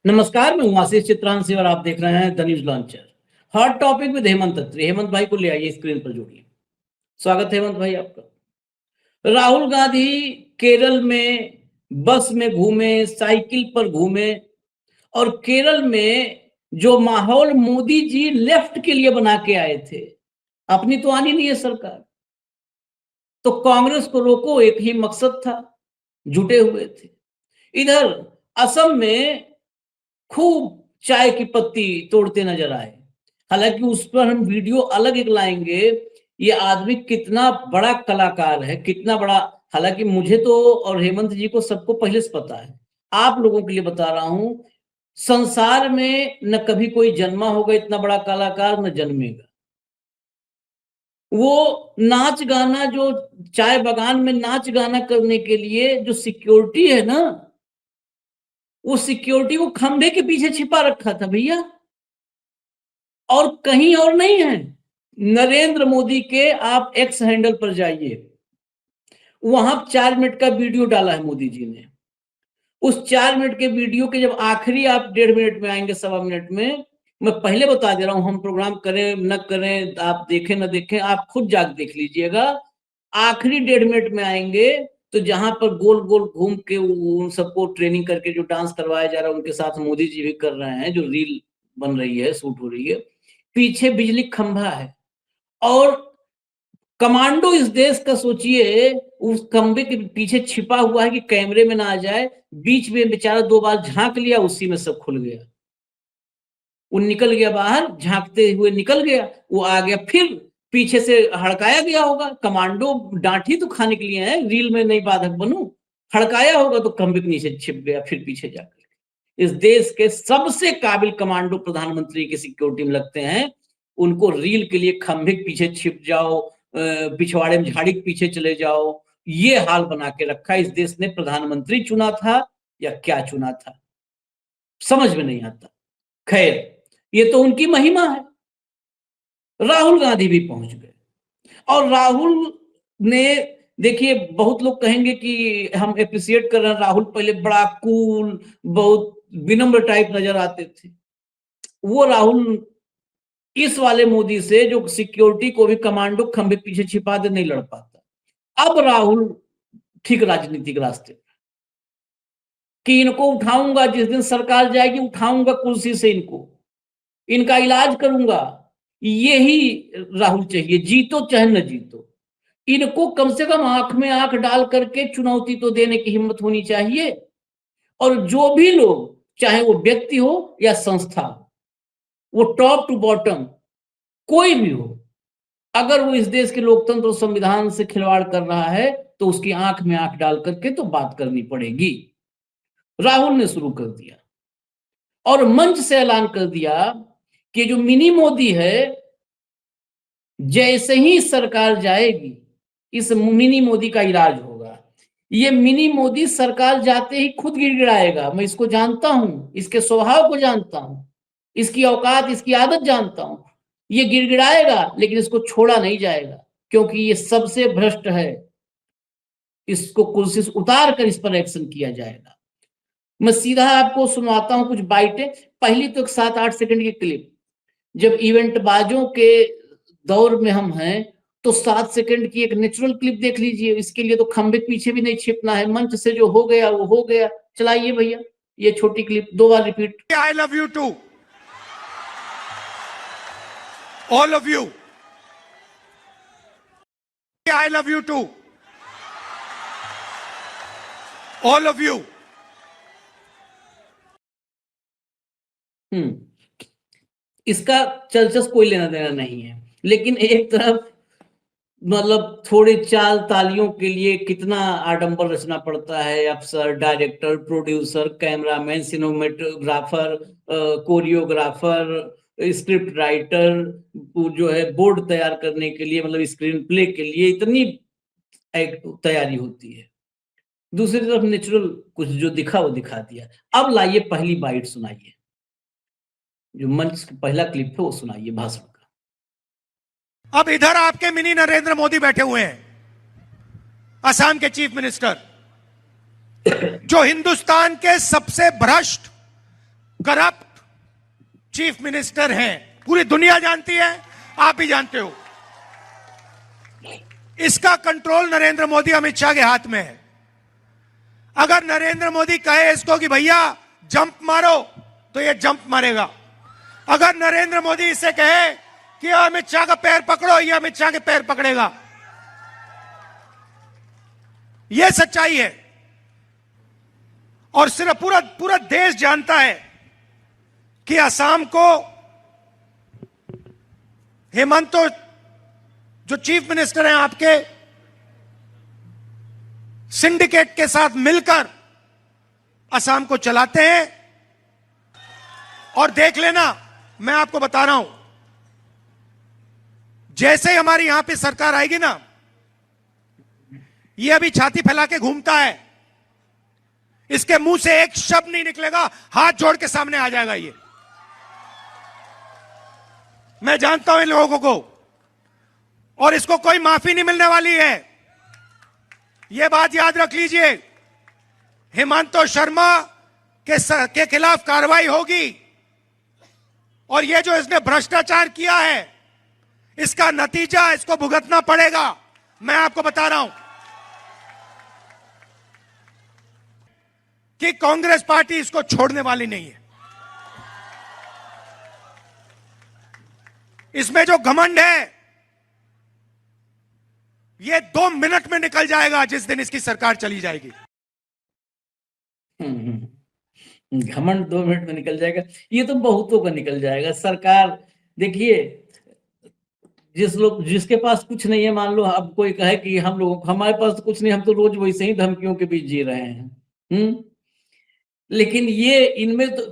नमस्कार, मैं हूं आशीष चित्रांशी और आप देख रहे हैं the news launcher. Hot topic with Hemant Atri. Hemant भाई को ले आइए स्क्रीन पर जोड़िए। स्वागत है हेमंत भाई आपका। राहुल गांधी केरल में बस में घूमे, साइकिल पर घूमे और केरल में जो माहौल मोदी जी लेफ्ट के लिए बना के आए थे, अपनी तो आनी नहीं है सरकार, तो कांग्रेस को रोको, एक ही मकसद था, जुटे हुए थे। इधर असम में खूब चाय की पत्ती तोड़ते नजर आए। हालांकि उस पर हम वीडियो अलग एक लाएंगे। ये आदमी कितना बड़ा कलाकार है, कितना बड़ा। हालांकि मुझे तो और हेमंत जी को सबको पहले से पता है, आप लोगों के लिए बता रहा हूं। संसार में न कभी कोई जन्मा होगा इतना बड़ा कलाकार, न जन्मेगा। वो नाच गाना, जो चाय बागान में नाच गाना करने के लिए जो सिक्योरिटी है ना, वो सिक्योरिटी को खंभे के पीछे छिपा रखा था भैया, और कहीं और नहीं है। नरेंद्र मोदी के आप एक्स हैंडल पर जाइए, वहां 4 मिनट का वीडियो डाला है मोदी जी ने। उस 4 मिनट के वीडियो के जब आखिरी आप 1.5 मिनट में आएंगे, 1.25 मिनट में, मैं पहले बता दे रहा हूं, हम प्रोग्राम करें न करें, आप देखें न देखें, आप खुद जाकर देख लीजिएगा। आखिरी 1.5 मिनट में आएंगे तो जहां पर गोल गोल घूम के उन सबको ट्रेनिंग करके जो डांस करवाया जा रहा है, उनके साथ मोदी जी भी कर रहे हैं, जो रील बन रही है, शूट हो रही है, पीछे बिजली खंभा है और कमांडो इस देश का सोचिए उस खंभे के पीछे छिपा हुआ है कि कैमरे में ना आ जाए। बीच में बेचारा 2 बार झांक लिया, उसी में सब खुल गया। वो निकल गया बाहर, झांकते हुए निकल गया, वो आ गया, फिर पीछे से हड़काया गया होगा। कमांडो डांटी तो खाने के लिए है, रील में नहीं बाधक बनू। हड़काया होगा तो खंभे के नीचे छिप गया, फिर पीछे जाकर। इस देश के सबसे काबिल कमांडो प्रधानमंत्री की सिक्योरिटी में लगते हैं। उनको रील के लिए खंभे के पीछे छिप जाओ, पिछवाड़े में झाड़ी के पीछे चले जाओ, ये हाल बना के रखा। इस देश ने प्रधानमंत्री चुना था या क्या चुना था, समझ में नहीं आता। खैर, ये तो उनकी महिमा है। राहुल गांधी भी पहुंच गए और राहुल ने, देखिए, बहुत लोग कहेंगे कि हम एप्रिशिएट कर रहे हैं, राहुल पहले बड़ा कूल, बहुत विनम्र टाइप नजर आते थे। वो राहुल इस वाले मोदी से, जो सिक्योरिटी को भी कमांडो खंभे पीछे छिपा दे, नहीं लड़ पाता। अब राहुल ठीक राजनीतिक रास्ते कि इनको उठाऊंगा, जिस दिन सरकार जाएगी उठाऊंगा कुर्सी से, इनका इलाज करूंगा। यही राहुल चाहिए, जीतो चाहे न जीतो। इनको कम से कम आंख में आंख डाल करके चुनौती तो देने की हिम्मत होनी चाहिए। और जो भी लोग, चाहे वो व्यक्ति हो या संस्था हो, वो टॉप टू बॉटम कोई भी हो, अगर वो इस देश के लोकतंत्र और संविधान से खिलवाड़ कर रहा है तो उसकी आंख में आंख डाल करके तो बात करनी पड़ेगी। राहुल ने शुरू कर दिया और मंच से ऐलान कर दिया कि जो मिनी मोदी है, जैसे ही सरकार जाएगी, इस मिनी मोदी का इलाज होगा। ये मिनी मोदी सरकार जाते ही खुद गिड़गिड़ाएगा। मैं इसको जानता हूं, इसके स्वभाव को जानता हूं, इसकी औकात, इसकी आदत जानता हूं। ये गिड़गिड़ाएगा लेकिन इसको छोड़ा नहीं जाएगा, क्योंकि ये सबसे भ्रष्ट है। इसको कुर्सी से उतार कर इस पर एक्शन किया जाएगा। मैं सीधा आपको सुनवाता हूं कुछ बाइटें। पहली तो 7-8 सेकंड की क्लिप। जब इवेंट बाजों के दौर में हम हैं तो 7 सेकंड की एक नेचुरल क्लिप देख लीजिए। इसके लिए तो खंबे के पीछे भी नहीं छिपना है, मंच से जो हो गया वो हो गया। चलाइए भैया ये छोटी क्लिप 2 बार repeat. I love you to all of you. I love you to all of you. इसका चलचस कोई लेना देना नहीं है, लेकिन एक तरफ मतलब थोड़ी चाल तालियों के लिए कितना आडंबर रचना पड़ता है। अफसर, director, producer, cameraman, cinematographer, choreographer, script writer, जो है बोर्ड तैयार करने के लिए, मतलब स्क्रीन प्ले के लिए इतनी तैयारी होती है। दूसरी तरफ नेचुरल कुछ जो दिखा वो दिखा दिया। अब लाइए पहली बाइट सुनाइए, जो मंच का पहला क्लिप है वो सुनाइए भाषण का। अब इधर आपके मिनी नरेंद्र मोदी बैठे हुए हैं, असम के चीफ मिनिस्टर, जो हिंदुस्तान के सबसे भ्रष्ट करप्ट चीफ मिनिस्टर हैं, पूरी दुनिया जानती है, आप भी जानते हो। इसका कंट्रोल नरेंद्र मोदी अमित शाह के हाथ में है। अगर नरेंद्र मोदी कहे इसको कि भैया जंप मारो, तो ये जंप मारेगा। अगर नरेंद्र मोदी इसे कहे कि अमित शाह का पैर पकड़ो, ये अमित शाह के पैर पकड़ेगा। यह सच्चाई है। और सिर्फ पूरा पूरा देश जानता है कि असम को हेमंत जो चीफ मिनिस्टर हैं आपके, सिंडिकेट के साथ मिलकर असम को चलाते हैं। और देख लेना, मैं आपको बता रहा हूं, जैसे ही हमारी यहां पे सरकार आएगी ना, ये अभी छाती फैला के घूमता है, इसके मुंह से एक शब्द नहीं निकलेगा, हाथ जोड़ के सामने आ जाएगा। ये मैं जानता हूं इन लोगों को, और इसको कोई माफी नहीं मिलने वाली है। यह बात याद रख लीजिए। हेमंत शर्मा के खिलाफ कार्रवाई होगी, और यह जो इसने भ्रष्टाचार किया है, इसका नतीजा इसको भुगतना पड़ेगा। मैं आपको बता रहा हूं कि कांग्रेस पार्टी इसको छोड़ने वाली नहीं है। इसमें जो घमंड है, ये 2 मिनट में निकल जाएगा जिस दिन इसकी सरकार चली जाएगी। घमंड 2 मिनट में निकल जाएगा, ये तो बहुतों का निकल जाएगा। सरकार देखिए, जिसके पास कुछ नहीं है, मान लो अब कोई कहे कि हम लोग हमारे पास तो कुछ नहीं, हम तो रोज वैसे ही धमकियों के बीच जी रहे हैं। लेकिन ये इनमें तो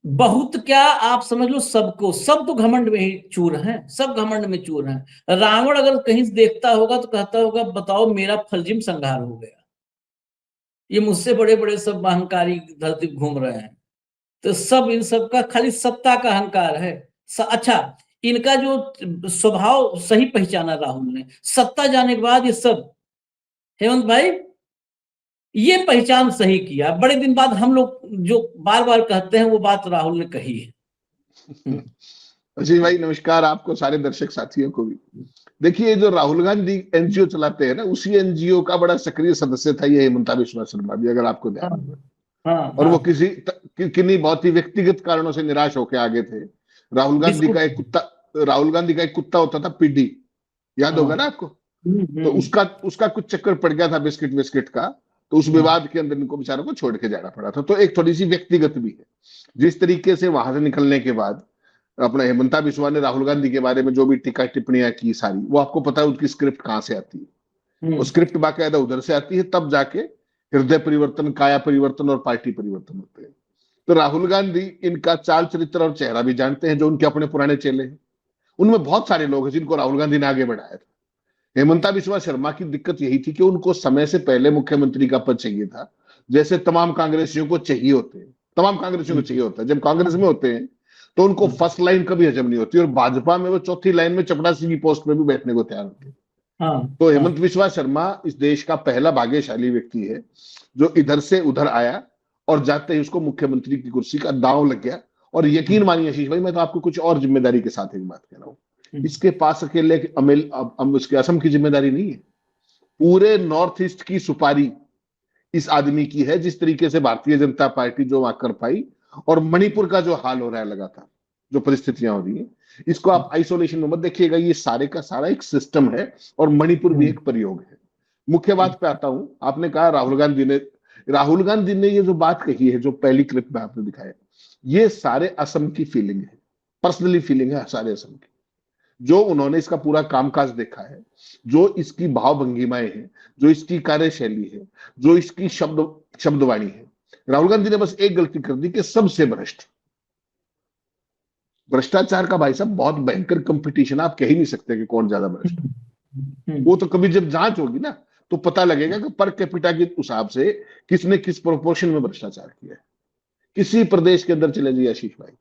बहुत क्या, आप समझ लो सबको, सब तो घमंड में ही चूर हैं, सब घमंड में चूर हैं। रावण अगर कहीं देखता होगा तो कहता होगा बताओ मेरा फर्जिम संहार हो गया, ये मुझसे बड़े बड़े सब अहंकारी धरती घूम रहे हैं। तो सब इन सब का खाली सत्ता का अहंकार है। अच्छा, इनका जो स्वभाव सही पहचाना राहुल ने, सत्ता जाने के बाद ये सब, हेमंत भाई ये पहचान सही किया। बड़े दिन बाद हम लोग जो बार बार कहते हैं वो बात राहुल ने कही है। अजय भाई नमस्कार, आपको सारे दर्शक साथियों को भी। देखिए, जो राहुल गांधी एनजीओ चलाते हैं ना, उसी एनजीओ का बड़ा सक्रिय सदस्य था ये हेमंत बिस्वा शर्मा भी, अगर आपको ध्यान हो। और वो किन्हीं बहुत ही व्यक्तिगत कारणों से निराश होकर आगे थे। राहुल गांधी का एक कुत्ता होता था पीडी, याद होगा ना आपको। तो उसका कुछ चक्कर पड़ गया था बिस्किट का, तो उस विवाद के अंदर इनको बेचारों को छोड़ के जाना पड़ा था। तो एक थोड़ी सी व्यक्तिगत भी है। जिस तरीके से वहां से निकलने के बाद अपना हेमंत बिस्वा ने राहुल गांधी के बारे में जो भी टीका टिप्पणियां की सारी, वो आपको पता है उनकी स्क्रिप्ट कहां से आती है। वो स्क्रिप्ट बाकायदा उधर से आती है, तब जाके हृदय परिवर्तन, काया परिवर्तन और पार्टी परिवर्तन होते हैं। तो राहुल गांधी इनका चाल चरित्र और चेहरा भी जानते हैं, जो उनके अपने पुराने चेले हैं। उनमें बहुत सारे लोग हैं जिनको राहुल गांधी ने आगे बढ़ाया था। हेमंत बिस्वा शर्मा की दिक्कत यही थी कि उनको समय से पहले मुख्यमंत्री का पद चाहिए था, जैसे तमाम कांग्रेसियों को चाहिए होते हैं। तमाम कांग्रेसियों को चाहिए होता है। जब कांग्रेस में होते हैं तो उनको फर्स्ट लाइन कभी हजम नहीं होती, और भाजपा में वो चौथी लाइन में चपड़ासी की पोस्ट में भी बैठने को तैयार होते हैं। तो हेमंत बिस्वा शर्मा इस देश का पहला भाग्यशाली व्यक्ति है जो इधर से उधर आया, और जाते ही उसको मुख्यमंत्री की कुर्सी का दांव लग गया। और यकीन मानिए आशीष भाई, मैं तो आपको कुछ और जिम्मेदारी के साथ एक बात कह रहा हूं, इसके पास अकेले उसके असम की जिम्मेदारी नहीं है, पूरे नॉर्थ ईस्ट की सुपारी इस आदमी की है। जिस तरीके से भारतीय जनता पार्टी जो वहां कर पाई, और मणिपुर का जो हाल हो रहा है लगातार, जो परिस्थितियां हो रही है, इसको आप आइसोलेशन में मत देखिएगा, ये सारे का सारा एक सिस्टम है, और मणिपुर भी एक प्रयोग है। मुख्य बात पे आता हूं, आपने कहा राहुल गांधी ने ये जो बात कही है, जो पहली क्लिप में आपने दिखाया, ये सारे असम की फीलिंग है, पर्सनली फीलिंग है सारे असम की। जो उन्होंने इसका पूरा कामकाज देखा है, जो इसकी भाव भंगिमाएं हैं, जो इसकी कार्यशैली है, जो इसकी शब्दवाणी है। राहुल गांधी ने बस एक गलती कर दी कि सबसे भ्रष्टाचार का भाई साहब बहुत भयंकर कंपटीशन, आप कह ही नहीं सकते कि कौन ज्यादा भ्रष्ट है। वो तो कभी जब जांच होगी ना, तो पता लगेगा कि पर कैपिटा के हिसाब से किसने किस प्रोपोर्शन में भ्रष्टाचार किया है। किसी प्रदेश के अंदर चले जाइए आशीष भाई,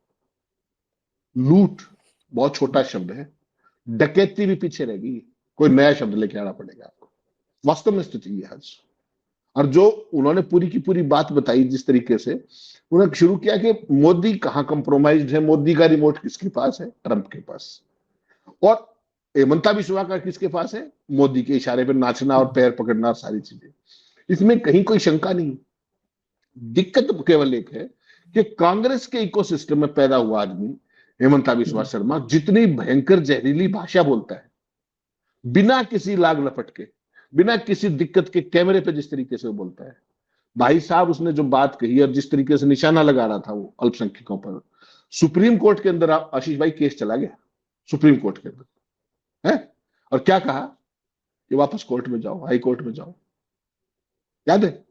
लूट बहुत छोटा शब्द है, डकैती भी पीछे रहेगी, कोई नया शब्द लेके आना पड़ेगा आपको। वास्तव में स्थिति है आज। और जो उन्होंने पूरी की पूरी बात बताई जिस तरीके से उन्होंने शुरू किया कि मोदी कहाँ कंप्रोमाइज्ड है, मोदी का रिमोट किसके पास है, ट्रंप के पास, और हेमंता बिस्वा का किसके पास है, मोदी के इशारे पर नाचना और पैर पकड़ना और सारी चीजें। इसमें कहीं कोई शंका नहीं। दिक्कत केवल एक है कि कांग्रेस के इकोसिस्टम में पैदा हुआ आदमी हेमंता बिस्वा शर्मा जितनी भयंकर जहरीली भाषा बोलता है, बिना किसी लाग लपट के, बिना किसी दिक्कत के, कैमरे पे जिस तरीके से वो बोलता है, भाई साहब उसने जो बात कही और जिस तरीके से निशाना लगा रहा था वो अल्पसंख्यकों पर, सुप्रीम कोर्ट के अंदर आशीष भाई केस चला गया, सुप्रीम कोर्ट के अंदर है, और क्या कहा कि वापस कोर्ट में जाओ, हाई कोर्ट में जाओ, याद है।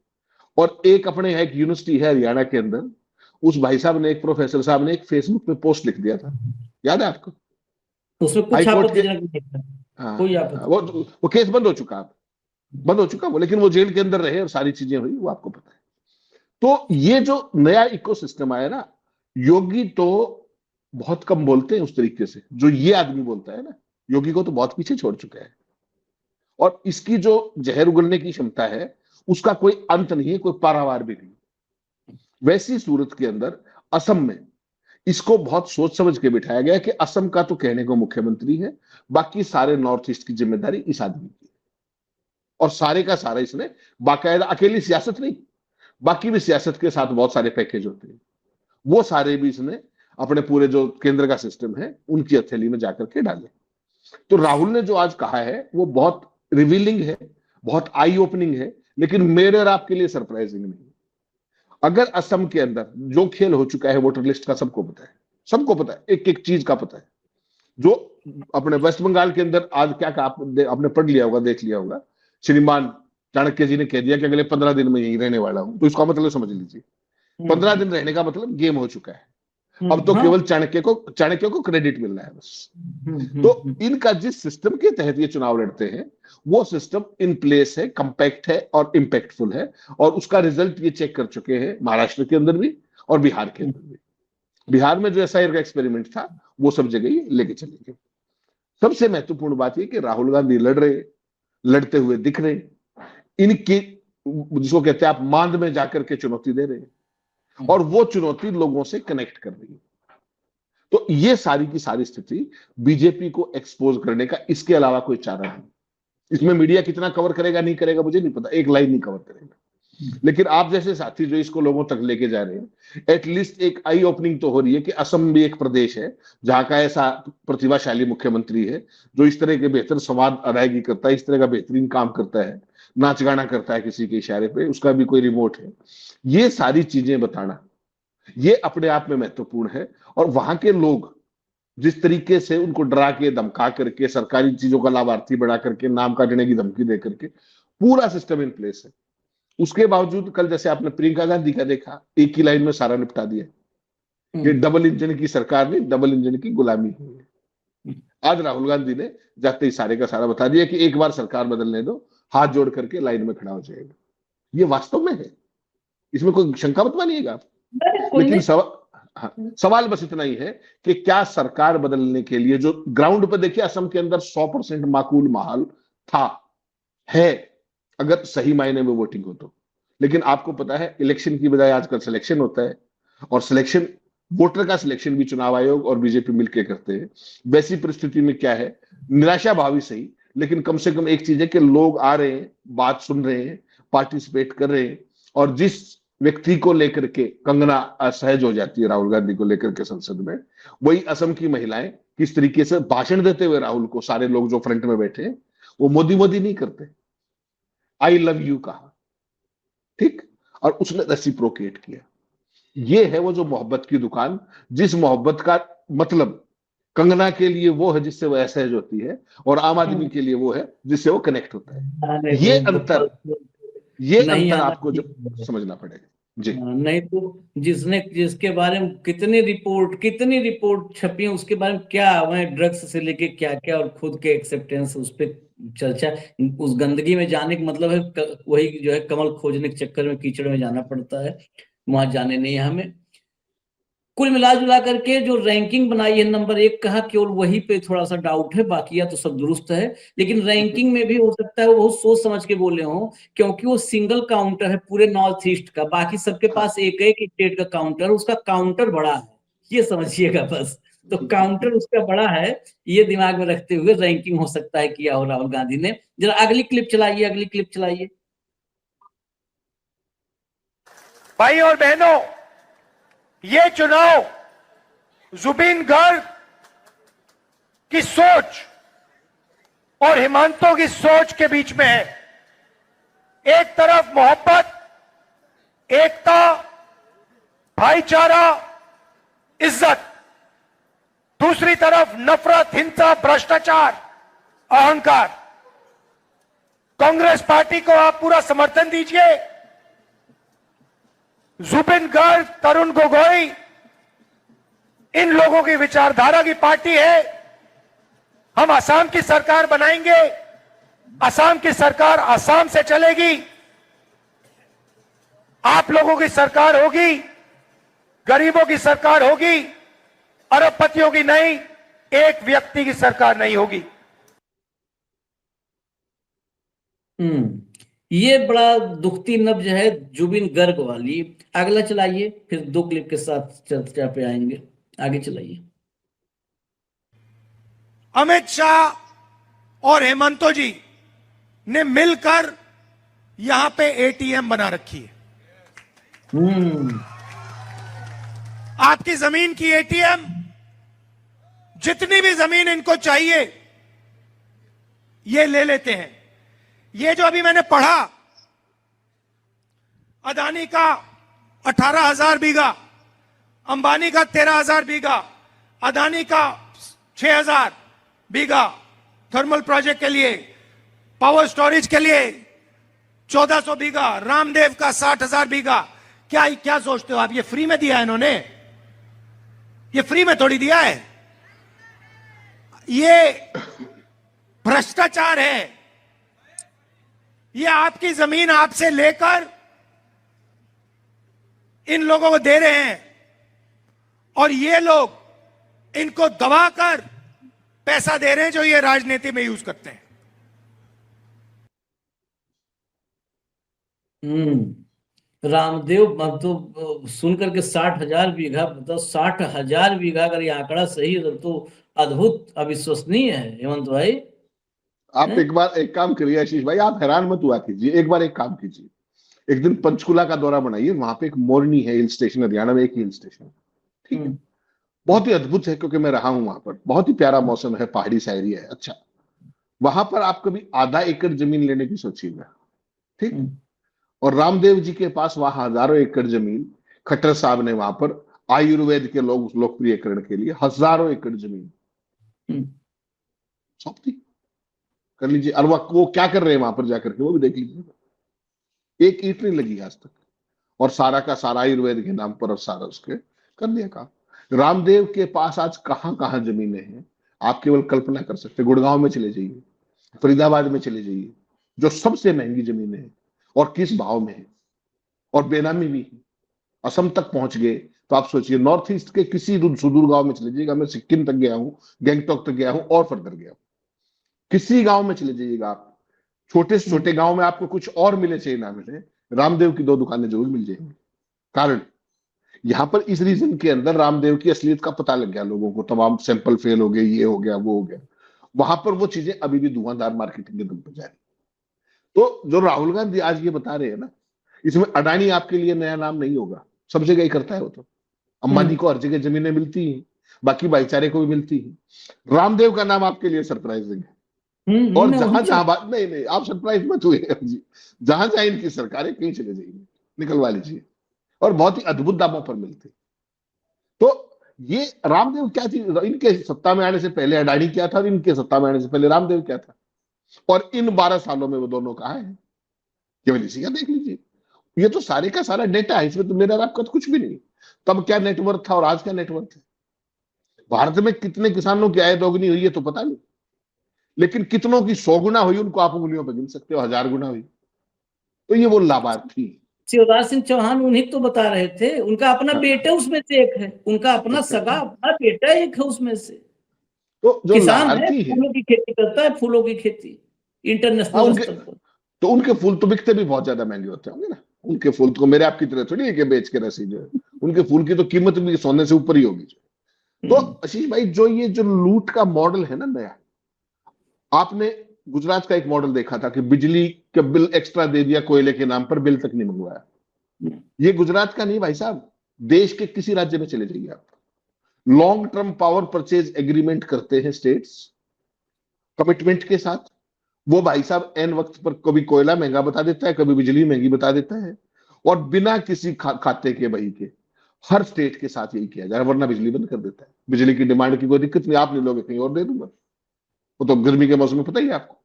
और एक अपने यहाँ एक यूनिवर्सिटी है हरियाणा के अंदर, उस भाई साहब ने, एक प्रोफेसर साहब ने एक फेसबुक पे पोस्ट लिख दिया था, याद है आपको, उसमें कुछ आपत्तिजनक नहीं था, कोई आपत्ति, वो केस बंद हो चुका, बंद हो चुका वो, लेकिन वो जेल के अंदर रहे और सारी चीजें हुई, वो आपको पता है। तो ये जो नया इकोसिस्टम आया ना, योगी तो बहुत कम बोलते हैं उस तरीके से जो ये आदमी बोलता है ना, योगी को तो बहुत पीछे छोड़ चुका है, और इसकी जो जहर उगलने की क्षमता है उसका कोई अंत नहीं है, कोई पारावार भी नहीं। वैसी सूरत के अंदर असम में इसको बहुत सोच समझ के बिठाया गया कि असम का तो कहने को मुख्यमंत्री है, बाकी सारे नॉर्थ ईस्ट की जिम्मेदारी इस आदमी की, और सारे का सारा इसने बाकायदा, अकेली सियासत नहीं, बाकी भी सियासत के साथ बहुत सारे पैकेज होते हैं, वो सारे भी इसने अपने पूरे जो केंद्र का सिस्टम है उनकी हथेली में जाकर के डाले। तो राहुल ने जो आज कहा है वो बहुत रिवीलिंग है, बहुत आई ओपनिंग है, लेकिन मेरे और आपके लिए सरप्राइजिंग नहीं। अगर असम के अंदर जो खेल हो चुका है वोटर लिस्ट का, सबको पता है, सबको पता है, एक एक चीज का पता है। जो अपने वेस्ट बंगाल के अंदर आज क्या कहा आपने पढ़ लिया होगा, देख लिया होगा, श्रीमान चाणक्य जी ने कह दिया कि अगले 15 दिन में यही रहने वाला हूं, तो इसका मतलब समझ लीजिए 15 दिन रहने का मतलब गेम हो चुका है। अब तो केवल चाणक्य को क्रेडिट मिल रहा है बस। तो इनका जिस सिस्टम के तहत ये चुनाव लड़ते हैं वो सिस्टम इन प्लेस है, कंपैक्ट है और इंपैक्टफुल है, और उसका रिजल्ट ये चेक कर चुके हैं महाराष्ट्र के अंदर भी और बिहार के अंदर भी। बिहार में जो एसआईआर का एक्सपेरिमेंट था वो सब जगह ही लेके चलेंगे। सबसे महत्वपूर्ण बात यह कि राहुल गांधी लड़ते हुए दिख रहे, इनकी जिसको कहते हैं आप मांद में जाकर के चुनौती दे रहे हैं, और वो चुनौती लोगों से कनेक्ट कर रही है। तो ये सारी की सारी स्थिति बीजेपी को एक्सपोज करने का इसके अलावा कोई चारा नहीं। इसमें मीडिया कितना कवर करेगा नहीं करेगा मुझे नहीं पता, एक लाइन नहीं कवर करेगा, लेकिन आप जैसे साथी जो इसको लोगों तक लेके जा रहे हैं, एटलीस्ट एक आई ओपनिंग तो हो रही है कि असम भी एक प्रदेश है जहां का ऐसा प्रतिभाशाली मुख्यमंत्री है जो इस तरह के बेहतर संवाद अदायगी करता है, इस तरह का बेहतरीन काम करता है, नाच गाना करता है किसी के इशारे पे, उसका भी कोई रिमोट है। ये सारी चीजें बताना ये अपने आप में महत्वपूर्ण है। और वहां के लोग जिस तरीके से उनको डरा के धमका करके सरकारी चीजों का लाभार्थी बढ़ा करके नाम काटने की धमकी दे करके पूरा सिस्टम इन प्लेस है, उसके बावजूद कल जैसे आपने प्रियंका गांधी का देखा, एक ही लाइन में सारा निपटा दिया। ये डबल इंजन की सरकार नहीं, डबल इंजन की गुलामी हुई है। आज राहुल गांधी ने जाते ही सारे का सारा बता दिया कि एक बार सरकार बदलने दो, हाथ जोड़ करके लाइन में खड़ा हो जाएगा। ये वास्तव में है, इसमें कोई शंका मत मानिएगा आप। लेकिन सवाल बस इतना ही है कि क्या सरकार बदलने के लिए जो ग्राउंड पर देखिए असम के अंदर 100% माकूल माहौल था, है, अगर सही मायने में वोटिंग हो तो। लेकिन आपको पता है इलेक्शन की बजाय आजकल सिलेक्शन होता है, और सिलेक्शन वोटर का सिलेक्शन भी चुनाव आयोग और बीजेपी मिलकर करते हैं। वैसी परिस्थिति में क्या है, निराशा भावी सही, लेकिन कम से कम एक चीज है कि लोग आ रहे हैं, बात सुन रहे हैं, पार्टिसिपेट कर रहे हैं। और जिस व्यक्ति को लेकर के कंगना असहज हो जाती है राहुल गांधी को लेकर के संसद में, वही असम की महिलाएं किस तरीके से भाषण देते हुए राहुल को, सारे लोग जो फ्रंट में बैठे हैं वो मोदी मोदी नहीं करते, आई लव यू कहा, ठीक, और उसने रेसिप्रोकेट किया। ये है वो जो मोहब्बत की दुकान, जिस मोहब्बत का मतलब कंगना के लिए वो है जिससे वो असहज होती है, और आम आदमी के लिए वो है जिससे वो कनेक्ट होता है। ये अंतर आपको जो समझना पड़ेगा जी। नहीं तो जिसके बारे में कितनी रिपोर्ट छपी है, उसके बारे में क्या वह ड्रग्स से लेके क्या क्या, और खुद के एक्सेप्टेंस, उस पर चर्चा, उस गंदगी में जाने का मतलब है वही जो है कमल खोजने के चक्कर में कीचड़ में जाना पड़ता है, वहां जाने नहीं है हमें। कुल मिला जुला करके जो रैंकिंग बनाई है नंबर 1 कहा, केवल वही पे थोड़ा सा डाउट है, बाकी या तो सब दुरुस्त है। लेकिन रैंकिंग में भी हो सकता है वो बहुत सोच समझ के बोले हों, क्योंकि वो सिंगल काउंटर है पूरे नॉर्थ ईस्ट का, बाकी सबके पास एक एक स्टेट का काउंटर, उसका काउंटर बड़ा है, ये समझिएगा बस। तो काउंटर उसका बड़ा है, ये दिमाग में रखते हुए रैंकिंग हो सकता है किया हो राहुल गांधी ने। जरा अगली क्लिप चलाइए, अगली क्लिप चलाइए। भाई और बहनों, ये चुनाव जुबिन गर्ग की सोच और हिमांतों की सोच के बीच में है। एक तरफ मोहब्बत, एकता, भाईचारा, इज्जत, दूसरी तरफ नफरत, हिंसा, भ्रष्टाचार, अहंकार। कांग्रेस पार्टी को आप पूरा समर्थन दीजिए। जुबिन गर्ग, तरुण गोगोई, इन लोगों की विचारधारा की पार्टी है। हम असम की सरकार बनाएंगे, असम की सरकार असम से चलेगी, आप लोगों की सरकार होगी, गरीबों की सरकार होगी, अरबपतियों की नहीं, एक व्यक्ति की सरकार नहीं होगी। ये बड़ा दुखती नब्ज है जुबिन गर्ग वाली। अगला चलाइए, फिर 2 क्लिप के साथ चर्चा पे आएंगे। आगे चलाइए। अमित शाह और हेमंतो जी ने मिलकर यहां पे एटीएम बना रखी है। आपकी जमीन की एटीएम, जितनी भी जमीन इनको चाहिए ये ले लेते हैं। ये जो अभी मैंने पढ़ा, अदानी का 18,000 बीघा, अंबानी का 13,000 बीघा, अदानी का 6,000 बीघा थर्मल प्रोजेक्ट के लिए, पावर स्टोरेज के लिए 1,400 बीघा, रामदेव का 60,000 बीघा। क्या सोचते हो आप, ये फ्री में दिया है इन्होंने? ये फ्री में थोड़ी दिया है, ये भ्रष्टाचार है। ये आपकी जमीन आपसे लेकर इन लोगों को दे रहे हैं और ये लोग इनको दबाकर पैसा दे रहे हैं, जो ये राजनीति में यूज करते हैं। रामदेव तो सुन करके 60,000 बीघा, मतलब 60,000 बीघा, अगर ये आंकड़ा सही है तो अद्भुत, अविश्वसनीय है हेमंत भाई। आप एक काम करिए आशीष भाई, आप हैरान मत हुआ कीजिए, एक बार एक काम कीजिए, एक दिन पंचकुला का दौरा बनाइए। वहां पे एक मोरनी है हिल स्टेशन, हरियाणा में एक हिल स्टेशन, ठीक है, बहुत ही अद्भुत है, क्योंकि मैं रहा हूं वहां पर, बहुत ही प्यारा मौसम है, पहाड़ी सा एरिया है। अच्छा, वहां पर आप कभी आधा एकड़ जमीन लेने की सोचिएगा, ठीक। और रामदेव जी के पास वहां हजारों एकड़ जमीन, खट्टर साहब ने वहां पर आयुर्वेद के लोकप्रियकरण के लिए हजारों एकड़ जमीन सौंप दी। कर लीजिए, और वो क्या कर रहे हैं वहां पर जाकर के, वो भी देख लीजिए। एक ईंट नहीं लगी आज तक, और सारा का सारा आयुर्वेद के नाम पर, और सारा उसके कर दिया काम। रामदेव के पास आज कहां कहां जमीनें हैं, आप केवल कल्पना कर सकते। गुड़गांव में चले जाइए, फरीदाबाद में चले जाइए, जो सबसे महंगी जमीनें हैं, और किस भाव में है, और बेनामी भी है। असम तक पहुंच गए तो आप सोचिए, नॉर्थ ईस्ट के किसी सुदूर गांव में चले जाइएगा, मैं सिक्किम तक गया हूं, गैंगटॉक तक गया हूं, और फर्दर गया हूं, किसी गांव में चले जाइएगा आप, छोटे से छोटे गांव में आपको कुछ और मिले चाहे ना मिले, रामदेव की 2 दुकानें जरूर मिल जाएंगी। कारण यहां पर इस रीजन के अंदर रामदेव की असलियत का पता लग गया लोगों को, तमाम सैंपल फेल हो गए, ये हो गया, वो हो गया। वहां पर वो चीजें अभी भी धुआंधार मार्केटिंग के दम पर जारी। तो जो राहुल गांधी आज ये बता रहे हैं ना, इसमें अडानी आपके लिए नया नाम नहीं होगा, सब जगह ही करता है वो। तो अंबानी को हर जगह जमीनें मिलती हैं, बाकी भाईचारे को भी मिलती है। रामदेव का नाम आपके लिए सरप्राइजिंग है। और जहां जहां बात नहीं, आप सरप्राइज मत हुए जी, जहां जहां इनकी सरकार है, कहीं चले जाइए, निकलवा लीजिए, और बहुत ही अद्भुत दामों पर मिलते। तो ये रामदेव क्या चीज, इनके सत्ता में आने से पहले अडानी क्या था, इनके सत्ता में आने से पहले रामदेव क्या था, और इन 12 सालों में वो दोनों कहां है, केवल इसी का देख लीजिए। ये तो सारे का सारा डेटा है, इसमें तो मेरा और आपका तो कुछ भी नहीं। तब क्या नेटवर्क था और आज क्या नेटवर्क है। भारत में कितने किसानों की आय दोगुनी हुई है तो पता नहीं, लेकिन कितनों की 100 गुना हुई उनको आप उंगलियों पर गिन सकते हो, 1000 गुना हुई। तो ये वो लाभार्थी। शिवराज सिंह चौहान उन्हीं तो बता रहे थे, उनका अपना बेटा उसमें से एक है, उनका अपना सगा अपना बेटा एक है उसमें से। तो जो किसान है, लाभार्थी है, फूलों की खेती करता है, फूलों की खेती इंटरनेशनल स्तर पर। तो उनके फूल तो बिकते भी बहुत ज्यादा महंगे होते होंगे ना। उनके फूल तो मेरे आपकी तरह थोड़ी है कि बेच के रसी जो है, उनके फूल की तो कीमत भी सोने से ऊपर ही होगी। तो आशीष भाई, जो ये जो लूट का मॉडल है ना नया, आपने गुजरात का एक मॉडल देखा था कि बिजली का बिल एक्स्ट्रा दे दिया, कोयले के नाम पर बिल तक नहीं मंगवाया। ये गुजरात का नहीं भाई साहब, देश के किसी राज्य में चले जाइए आप, long term power purchase agreement करते हैं स्टेट्स कमिटमेंट के साथ। वो भाई साहब एन वक्त पर कभी कोयला महंगा बता देता है, कभी बिजली महंगी बता देता है, और बिना किसी खाते के बही के हर स्टेट के साथ यही किया जाए, वरना बिजली बंद कर देता है। बिजली की डिमांड की कोई दिक्कत नहीं, आप ले लोगे कहीं और दे दूंगा। वो तो गर्मी के मौसम में पता ही है आपको,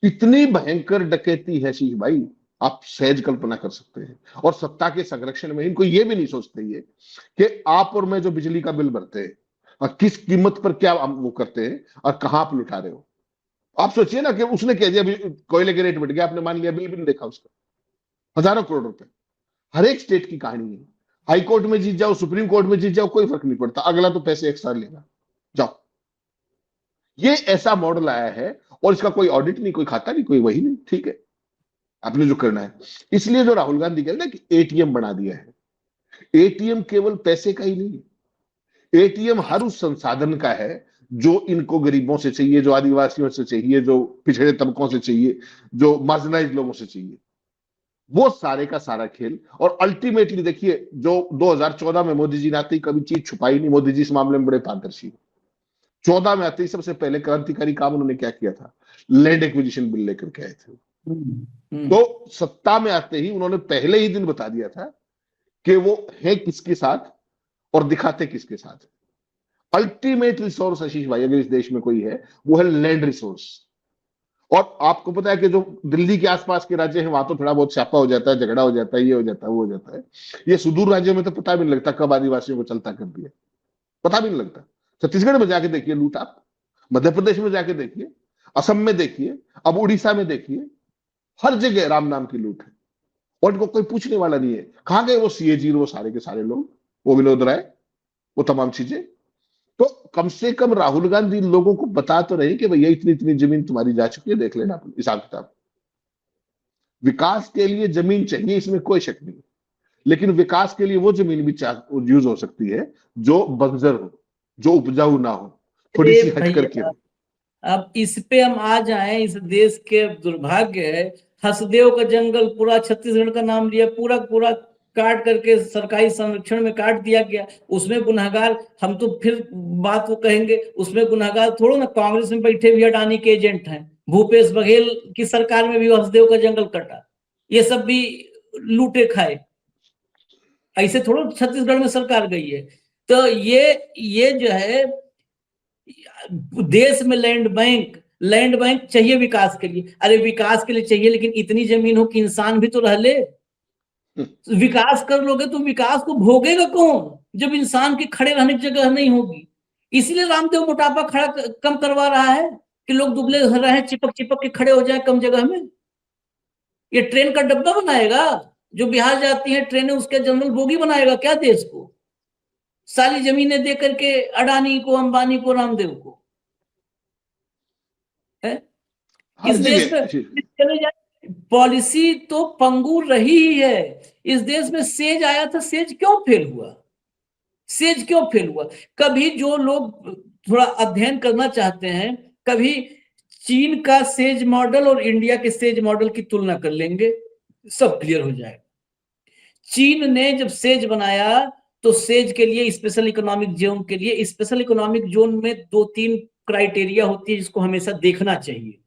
इतनी भयंकर डकैती है शीश भाई, आप सहज कल्पना कर सकते हैं। और सत्ता के संरक्षण में इनको ये भी नहीं सोचते ये कि आप और मैं जो बिजली का बिल भरते हैं और किस कीमत पर क्या वो करते हैं और कहां आप लुटा रहे हो। आप सोचिए ना कि उसने कह दिया कोयले के रेट बढ़ गया, आपने मान लिया, बिल भी नहीं देखा उसका, हजारों करोड़ रुपए। हर एक स्टेट की कहानी है, हाई कोर्ट में जीत जाओ, सुप्रीम कोर्ट में जीत जाओ, कोई फर्क नहीं पड़ता, अगला तो पैसे एक्स्ट्रा लेगा, जाओ। ये ऐसा मॉडल आया है, और इसका कोई ऑडिट नहीं, कोई खाता नहीं, कोई वही नहीं, ठीक है आपने जो करना है। इसलिए जो राहुल गांधी कहते हैं कि एटीएम बना दिया है, एटीएम केवल पैसे का ही नहीं है, एटीएम हर उस संसाधन का है जो इनको गरीबों से चाहिए, जो आदिवासियों से चाहिए, जो पिछड़े तबकों से चाहिए, जो मार्जिनाइज लोगों से चाहिए, वो सारे का सारा खेल। और अल्टीमेटली देखिए, जो 2014 में मोदी जी ने आते ही कभी चीज छुपाई नहीं, मोदी जी इस मामले में बड़े पारदर्शी। 14 में आते ही सबसे पहले क्रांतिकारी काम उन्होंने क्या किया था, लैंड एक्विजिशन बिल लेकर के आए थे। तो सत्ता में आते ही उन्होंने पहले ही दिन बता दिया था कि वो है किसके साथ और दिखाते किसके साथ। अल्टीमेट रिसोर्स आशीष भाई अगर इस देश में कोई है, वो है लैंड रिसोर्स। और आपको पता है कि जो दिल्ली के आसपास के राज्य हैं, वहां तो थोड़ा बहुत छापा हो जाता है, झगड़ा हो जाता है, ये हो जाता है, वो हो जाता है। ये सुदूर राज्यों में तो पता भी नहीं लगता कब आदिवासियों को चलता कर दिया, पता भी नहीं लगता। छत्तीसगढ़ में जाके देखिए लूट, आप मध्य प्रदेश में जाके देखिए, असम में देखिए, अब उड़ीसा में देखिए, हर जगह राम नाम की लूट है, और इनको कोई पूछने वाला नहीं है। कहां गए वो सीएजी, वो सारे के सारे लोग, वो विनोद राय, वो तमाम चीजें। तो कम से कम राहुल गांधी लोगों को बता तो रहे कि भैया इतनी इतनी जमीन तुम्हारी जा चुकी है, देख लेना हिसाब किताब। विकास के लिए जमीन चाहिए, इसमें कोई शक नहीं, लेकिन विकास के लिए वो जमीन भी यूज हो सकती है जो बंजर हो, जो उपजाऊ ना हो, थोड़ी सी हट करके। अब इस पे हम आ जाएं, इस देश के दुर्भाग्य है, हसदेव का जंगल पूरा छत्तीसगढ़ का नाम लिया, पूरा पूरा काट करके सरकारी संरक्षण में काट दिया गया। उसमें गुनहगार, हम तो फिर बात वो कहेंगे, उसमें गुनहगार थोड़ा ना कांग्रेस में बैठे भी अडानी के एजेंट हैं। भूपेश बघेल की सरकार में भी हसदेव का जंगल कटा, ये सब भी लूटे खाए, ऐसे थोड़ा छत्तीसगढ़ में सरकार गई है। तो ये जो है, देश में लैंड बैंक चाहिए विकास के लिए। अरे विकास के लिए चाहिए, लेकिन इतनी जमीन हो कि इंसान भी तो रह ले। विकास कर लोगे तो विकास को भोगेगा कौन, जब इंसान के खड़े रहने की जगह नहीं होगी। इसलिए रामदेव मोटापा खड़ा कम करवा रहा है कि लोग दुबले रहे, चिपक चिपक के खड़े हो जाए कम जगह में। ये ट्रेन का डब्बा बनाएगा, जो बिहार जाती है ट्रेनें, उसके जनरल बोगी बनाएगा क्या देश को? सारी जमीनें दे करके अडानी को, अंबानी को, रामदेव को है? इस देश में चले जाए, पॉलिसी तो पंगु रही ही है। इस देश में सेज आया था, सेज क्यों फेल हुआ? सेज क्यों फेल हुआ? कभी जो लोग थोड़ा अध्ययन करना चाहते हैं, कभी चीन का सेज मॉडल और इंडिया के सेज मॉडल की तुलना कर लेंगे, सब क्लियर हो जाएगा। चीन ने जब सेज बनाया तो सेज के लिए, स्पेशल इकोनॉमिक जोन के लिए, स्पेशल इकोनॉमिक जोन में 2-3 क्राइटेरिया होती है जिसको हमेशा देखना चाहिए।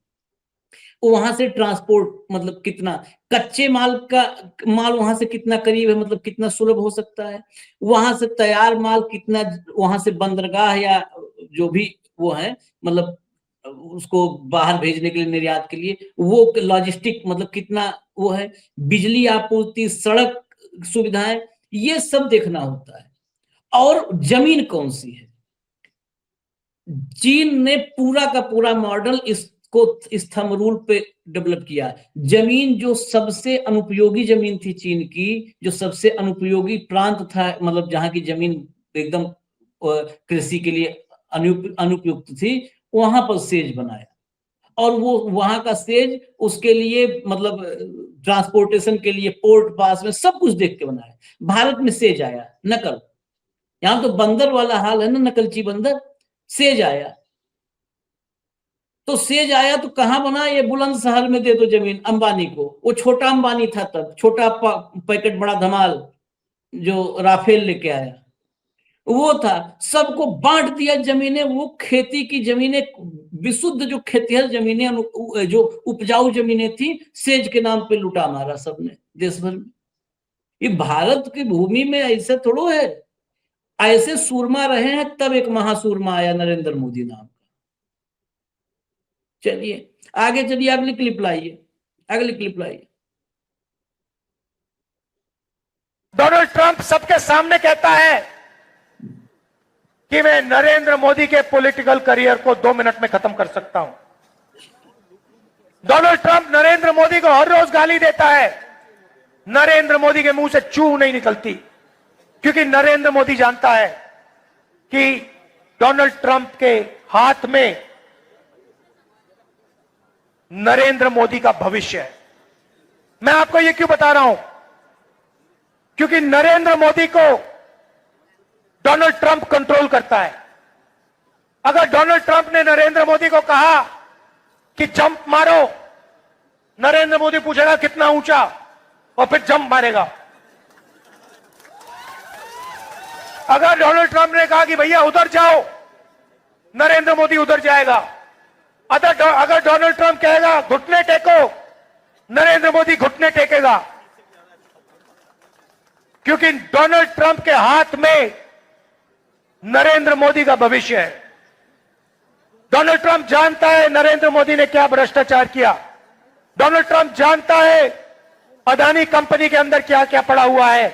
वहां से ट्रांसपोर्ट, मतलब कितना कच्चे माल वहां से कितना करीब है, मतलब कितना सुलभ हो सकता है। वहां से तैयार माल कितना, वहां से बंदरगाह या जो भी वो है, मतलब उसको बाहर भेजने के लिए, निर्यात के लिए, वो लॉजिस्टिक मतलब कितना वो है, बिजली आपूर्ति, सड़क सुविधाएं, ये सब देखना होता है। और जमीन कौन सी है। चीन ने पूरा का पूरा मॉडल इस को इस थंब रूल पे डेवलप किया। जमीन जो सबसे अनुपयोगी जमीन थी चीन की, जो सबसे अनुपयोगी प्रांत था, मतलब जहां की जमीन एकदम कृषि के लिए अनुपयुक्त थी, वहां पर सेज बनाया। और वो वहां का सेज उसके लिए मतलब ट्रांसपोर्टेशन के लिए पोर्ट पास में सब कुछ देख के बनाया। भारत में सेज आया नकल, यहां तो बंदर वाला हाल है ना, नकलची बंदर। सेज आया तो कहां बना? ये बुलंदशहर में दे दो जमीन अंबानी को। वो छोटा अंबानी था तब, छोटा पैकेट बड़ा धमाल जो राफेल लेके आया वो था। सबको बांट दिया जमीनें, वो खेती की जमीनें, विशुद्ध जो खेतिहर जमीनें, जो उपजाऊ जमीनें थी, सेज के नाम पे लुटा मारा सबने देश भर में। ये भारत की भूमि में ऐसे थोड़ो है, ऐसे सूरमा रहे हैं तब एक महासूरमा आया नरेंद्र मोदी नाम का। चलिए आगे चलिए, अगली क्लिप लाइए, अगली क्लिप लाइए। डोनाल्ड ट्रंप सबके सामने कहता है कि मैं नरेंद्र मोदी के पॉलिटिकल करियर को 2 मिनट में खत्म कर सकता हूं। डोनाल्ड ट्रंप नरेंद्र मोदी को हर रोज गाली देता है, नरेंद्र मोदी के मुंह से चू नहीं निकलती, क्योंकि नरेंद्र मोदी जानता है कि डोनाल्ड ट्रंप के हाथ में नरेंद्र मोदी का भविष्य है। मैं आपको यह क्यों बता रहा हूं? क्योंकि नरेंद्र मोदी को डोनाल्ड ट्रंप कंट्रोल करता है। अगर डोनाल्ड ट्रंप ने नरेंद्र मोदी को कहा कि जंप मारो, नरेंद्र मोदी पूछेगा कितना ऊंचा, और फिर जंप मारेगा। अगर डोनाल्ड ट्रंप ने कहा कि भैया उधर जाओ, नरेंद्र मोदी उधर जाएगा। अगर डोनाल्ड ट्रंप कहेगा घुटने टेको, नरेंद्र मोदी घुटने टेकेगा, क्योंकि डोनाल्ड ट्रंप के हाथ में नरेंद्र मोदी का भविष्य है। डोनाल्ड ट्रंप जानता है नरेंद्र मोदी ने क्या भ्रष्टाचार किया। डोनाल्ड ट्रंप जानता है अदानी कंपनी के अंदर क्या क्या पड़ा हुआ है।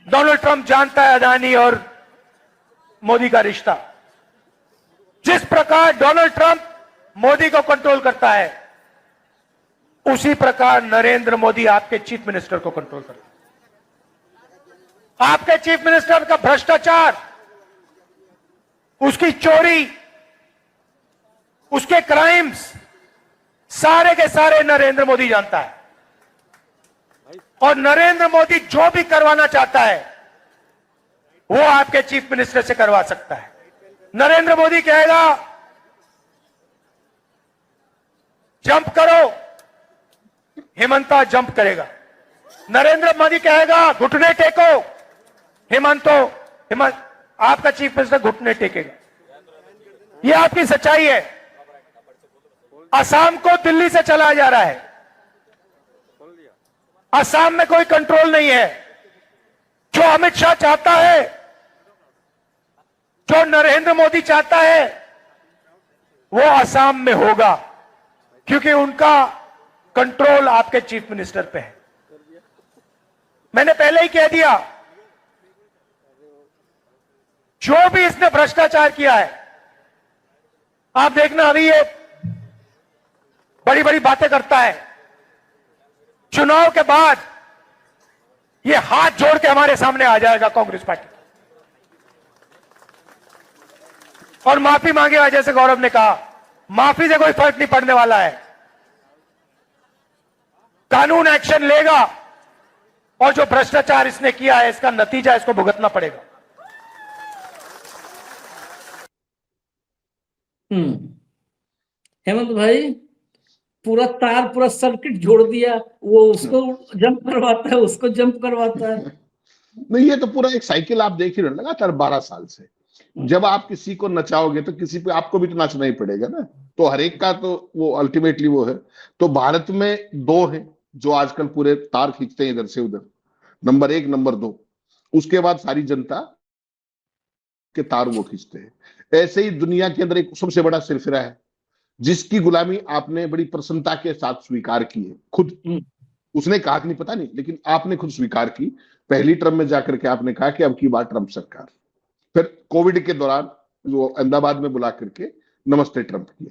डोनाल्ड ट्रंप जानता है अदानी और मोदी का रिश्ता। जिस प्रकार डोनाल्ड ट्रंप मोदी को कंट्रोल करता है, उसी प्रकार नरेंद्र मोदी आपके चीफ मिनिस्टर को कंट्रोल करता है। आपके चीफ मिनिस्टर का भ्रष्टाचार, उसकी चोरी, उसके क्राइम्स, सारे के सारे नरेंद्र मोदी जानता है। और नरेंद्र मोदी जो भी करवाना चाहता है वो आपके चीफ मिनिस्टर से करवा सकता है। नरेंद्र मोदी कहेगा जंप करो, हेमंता जंप करेगा। नरेंद्र मोदी कहेगा घुटने टेको, हेमंत आपका चीफ मिनिस्टर घुटने टेकेगा। यह आपकी सच्चाई है। असम को दिल्ली से चलाया जा रहा है। असम में कोई कंट्रोल नहीं है। जो अमित शाह चाहता है, जो नरेंद्र मोदी चाहता है, वो असम में होगा, क्योंकि उनका कंट्रोल आपके चीफ मिनिस्टर पे है। मैंने पहले ही कह दिया, जो भी इसने भ्रष्टाचार किया है, आप देखना अभी ये बड़ी बड़ी बातें करता है, चुनाव के बाद ये हाथ जोड़ के हमारे सामने आ जाएगा कांग्रेस पार्टी और माफी मांगेगा। जैसे गौरव ने कहा, माफी से कोई फर्क नहीं पड़ने वाला है। कानून एक्शन लेगा और जो भ्रष्टाचार इसने किया है, इसका नतीजा इसको भुगतना पड़ेगा। हेमंत भाई, पूरा तार, पूरा सर्किट जोड़ दिया। वो उसको जंप करवाता है, उसको जंप करवाता है। नहीं, ये तो पूरा एक साइकिल आप देख ही रहे लगातार 12 साल से। जब आप किसी को नचाओगे तो किसी पे आपको भी तो नाचना ही पड़ेगा ना। तो हर एक का तो वो अल्टीमेटली वो है। तो भारत में 2 हैं जो आजकल पूरे तार खींचते हैं इधर से उधर, नंबर 1, नंबर 2। उसके बाद सारी जनता के तार वो खींचते हैं। ऐसे ही दुनिया के अंदर एक सबसे बड़ा सिरफिरा है जिसकी गुलामी आपने बड़ी प्रसन्नता के साथ स्वीकार की है। खुद उसने कहा कि नहीं पता नहीं, लेकिन आपने खुद स्वीकार की। पहली टर्म में जाकर के आपने कहा कि अब की बार ट्रंप सरकार। फिर कोविड के दौरान वो अहमदाबाद में बुला करके नमस्ते ट्रंप किया।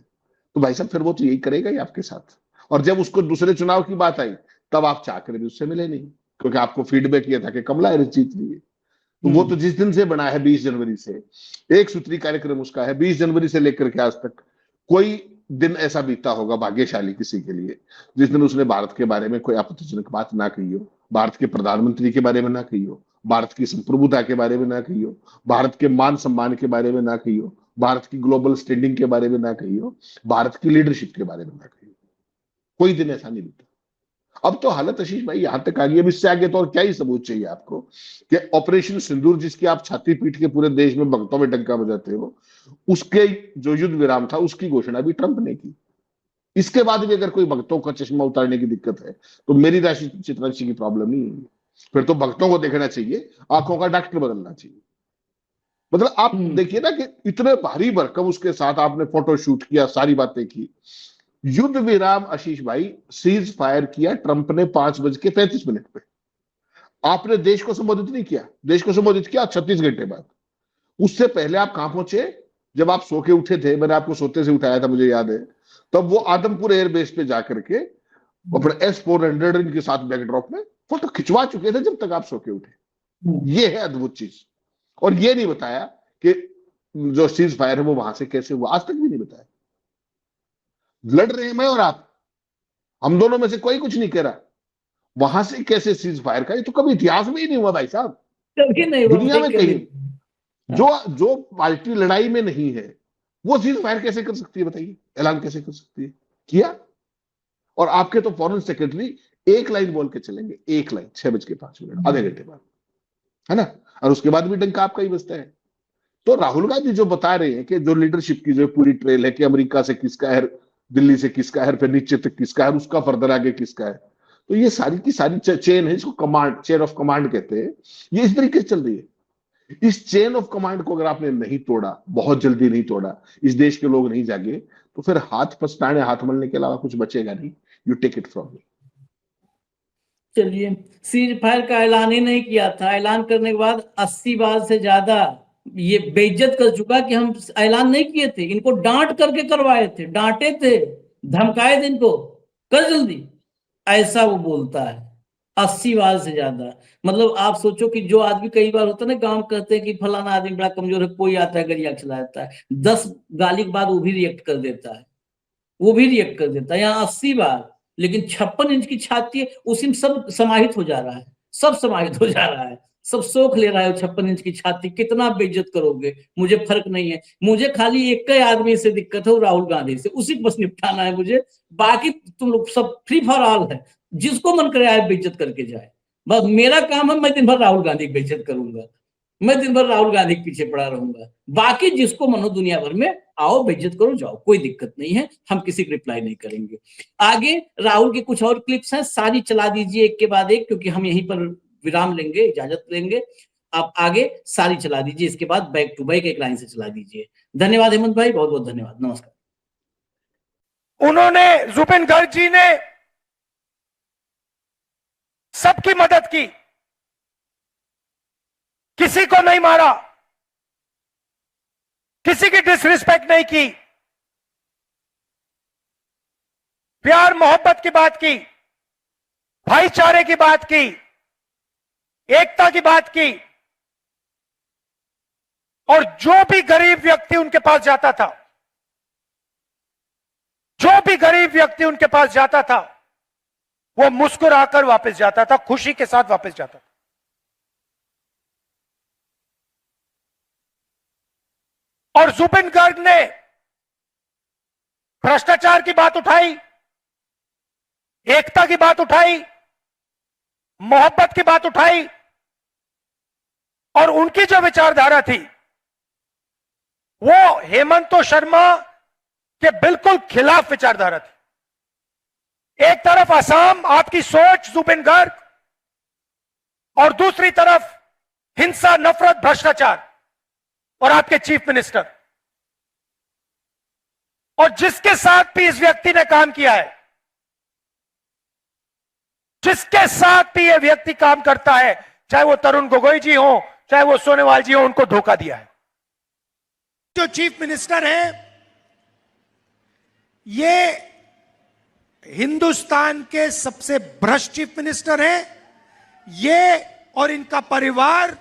तो भाई साहब फिर वो तो यही करेगा ही आपके साथ। और जब उसको दूसरे चुनाव की बात आई तब आप चाकर भी उससे मिले नहीं, क्योंकि आपको फीडबैक किया था कि कमला हैरिस जीत रही है। तो वो तो जिस दिन से बना है 20 जनवरी से, एक सूत्री कार्यक्रम उसका है, 20 जनवरी से लेकर के आज तक कोई दिन ऐसा बीता होगा भाग्यशाली किसी के लिए जिस दिन उसने भारत के बारे में कोई आपत्तिजनक बात ना कही हो, भारत के प्रधानमंत्री के बारे में ना कही हो, भारत की संप्रभुता के बारे में ना कही हो, भारत के मान सम्मान के बारे में ना कही हो, भारत की ग्लोबल स्टैंडिंग के बारे में ना कही हो, भारत की लीडरशिप के बारे में ना कही हो। कोई दिन ऐसा नहीं बीता। अब तो हालत आशीष भाई यहां तक आ गई, अब इससे आगे तो और क्या ही सबूत चाहिए आपको कि ऑपरेशन सिंदूर जिसकी आप छाती पीट के पूरे देश में भक्तों में डंका बजाते हो, उसके जो युद्ध विराम था उसकी घोषणा भी ट्रंप ने की। इसके बाद भी अगर कोई भक्तों का चश्मा उतारने की दिक्कत है तो मेरी राशि चित्रांशी की प्रॉब्लम नहीं है, फिर तो भक्तों को देखना चाहिए, आंखों का डॉक्टर बदलना चाहिए। मतलब आप देखिए ना कि इतने भारी भरकम उसके साथ आपने फोटो शूट किया, सारी बातें की, युद्ध विराम आशीष भाई सीज फायर किया ट्रंप ने 5:35 पे। आपने देश को संबोधित नहीं किया, देश को संबोधित किया 36 घंटे बाद। उससे पहले आप कहां पहुंचे? जब आप सो के उठे थे, मैंने आपको सोते से उठाया था मुझे याद है, तब वो आदमपुर एयरबेस पे जाकर के अपने S-400 के साथ बैकड्रॉप में फोटो खिंचवा चुके थे जब तक आप सो के उठे। ये है अद्भुत चीज। और ये नहीं बताया कि जो सीज फायर है वो वहां से कैसे हुआ, आज तक भी नहीं बताया। लड़ रहे हैं मैं और आप, हम दोनों में से कोई कुछ नहीं कह रहा, वहां से कैसे सीज फायर का, ये तो कभी इतिहास में ही नहीं हुआ भाई साहब, कभी नहीं हुआ दुनिया में भाई, कहीं। जो पार्टी लड़ाई में नहीं है वो सीज फायर कैसे कर सकती है बताइए, ऐलान कैसे कर सकती है? किया। और आपके तो फॉरेन सेक्रेटरी एक लाइन बोल के चलेंगे, एक लाइन 6:05 आधे घंटे बाद, है ना, और उसके बाद भी डंका आपका ही बजता है। तो राहुल गांधी जो बता रहे हैं कि जो लीडरशिप की जो पूरी ट्रेल है कि अमेरिका से किसका है, दिल्ली से किसका है, फिर नीचे तक किसका है, उसका फर्दर आगे किसका है, तो ये सारी की सारी चेन है, इसको कमांड, चेन ऑफ कमांड कहते हैं, ये इस तरीके से चल रही है। इस चेन ऑफ कमांड को अगर आपने नहीं तोड़ा, बहुत जल्दी नहीं तोड़ा, इस देश के लोग नहीं जागे, तो फिर हाथ पछताने, हाथ मलने के अलावा कुछ बचेगा नहीं। You take it from me. चलिए, सीज फायर का ऐलान ही नहीं किया था, ऐलान करने के बाद 80 बार से ज्यादा ये बेइज्जत कर चुका कि हम ऐलान नहीं किए थे, इनको डांट करके करवाए थे, डांटे थे, धमकाए थे इनको, कर जल्दी, ऐसा वो बोलता है 80 बार से ज्यादा। मतलब आप सोचो कि जो आदमी, कई बार होता है ना गांव कहते हैं कि फलाना आदमी बड़ा कमजोर है, कोई आता है गरिया चला जाता है, 10 गाली के बाद वो भी रिएक्ट कर देता है, वो भी रिएक्ट कर देता है, यहाँ 80 बार। लेकिन 56 इंच की छाती है, उसी में सब समाहित हो जा रहा है, सब समाहित हो जा रहा है, सब सोख ले रहा है 56 इंच की छाती। कितना बेइज्जत करोगे, मुझे फर्क नहीं है, मुझे खाली एक ही आदमी से दिक्कत है, राहुल गांधी से, उसी को बस निपटाना है मुझे, बाकी तुम लोग सब फ्री फॉर ऑल है, जिसको मन करे आए बेइज्जत करके जाए, बस मेरा काम है मैं दिन भर राहुल गांधी की बेइज्जत करूंगा, मैं दिन भर राहुल गांधी के पीछे पड़ा रहूंगा, बाकी जिसको मनो दुनिया भर में आओ बेइज्जत करो जाओ, कोई दिक्कत नहीं है, हम किसी की रिप्लाई नहीं करेंगे। आगे राहुल के कुछ और क्लिप्स हैं, सारी चला दीजिए एक के बाद एक, क्योंकि हम यहीं पर विराम लेंगे, इजाजत लेंगे। आप आगे सारी चला दीजिए, इसके बाद बैक टू बैक एक लाइन से चला दीजिए। धन्यवाद हेमंत भाई, बहुत बहुत धन्यवाद, नमस्कार। उन्होंने, जुबिन गर्ग जी ने सबकी मदद की, किसी को नहीं मारा, किसी की डिसरिस्पेक्ट नहीं की, प्यार मोहब्बत की बात की, भाईचारे की बात की, एकता की बात की, और जो भी गरीब व्यक्ति उनके पास जाता था, जो भी गरीब व्यक्ति उनके पास जाता था, वो मुस्कुराकर वापस जाता था, खुशी के साथ वापस जाता था। और जुबिन गर्ग ने भ्रष्टाचार की बात उठाई, एकता की बात उठाई, मोहब्बत की बात उठाई, और उनकी जो विचारधारा थी वो हेमंत शर्मा के बिल्कुल खिलाफ विचारधारा थी। एक तरफ असम, आपकी सोच जुबिन गर्ग, और दूसरी तरफ हिंसा, नफरत, भ्रष्टाचार, और आपके चीफ मिनिस्टर। और जिसके साथ भी इस व्यक्ति ने काम किया है, जिसके साथ भी यह व्यक्ति काम करता है, चाहे वो तरुण गोगोई जी हो, चाहे वो सोनेवाल जी हो, उनको धोखा दिया है। जो चीफ मिनिस्टर हैं, ये हिंदुस्तान के सबसे भ्रष्ट चीफ मिनिस्टर हैं। ये और इनका परिवार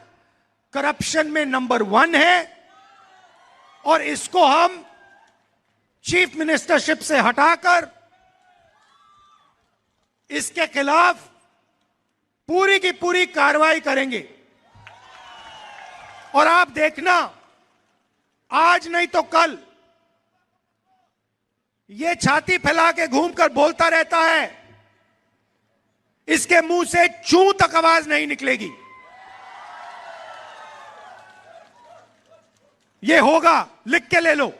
करप्शन में नंबर 1 है और इसको हम चीफ मिनिस्टरशिप से हटाकर इसके खिलाफ पूरी की पूरी कार्रवाई करेंगे। और आप देखना, आज नहीं तो कल ये छाती फैला के घूमकर बोलता रहता है, इसके मुंह से चू तक आवाज नहीं निकलेगी। ये होगा, लिख के ले लो।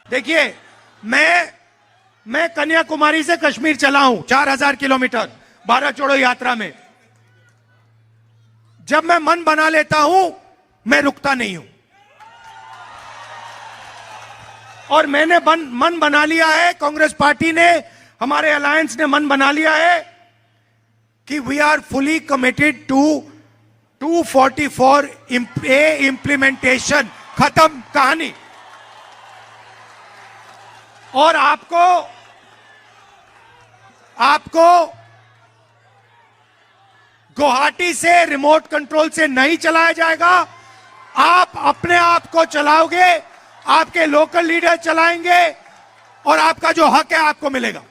देखिए, मैं कन्याकुमारी से कश्मीर चला हूं 4000 किलोमीटर भारत जोड़ो यात्रा में। जब मैं मन बना लेता हूं, मैं रुकता नहीं हूं। और मैंने मन बना लिया है, कांग्रेस पार्टी ने, हमारे अलायंस ने मन बना लिया है कि we are fully committed to 244A implementation. खत्म कहानी। और आपको गुवाहाटी से रिमोट कंट्रोल से नहीं चलाया जाएगा। आप अपने आप को चलाओगे, आपके लोकल लीडर चलाएंगे और आपका जो हक है आपको मिलेगा।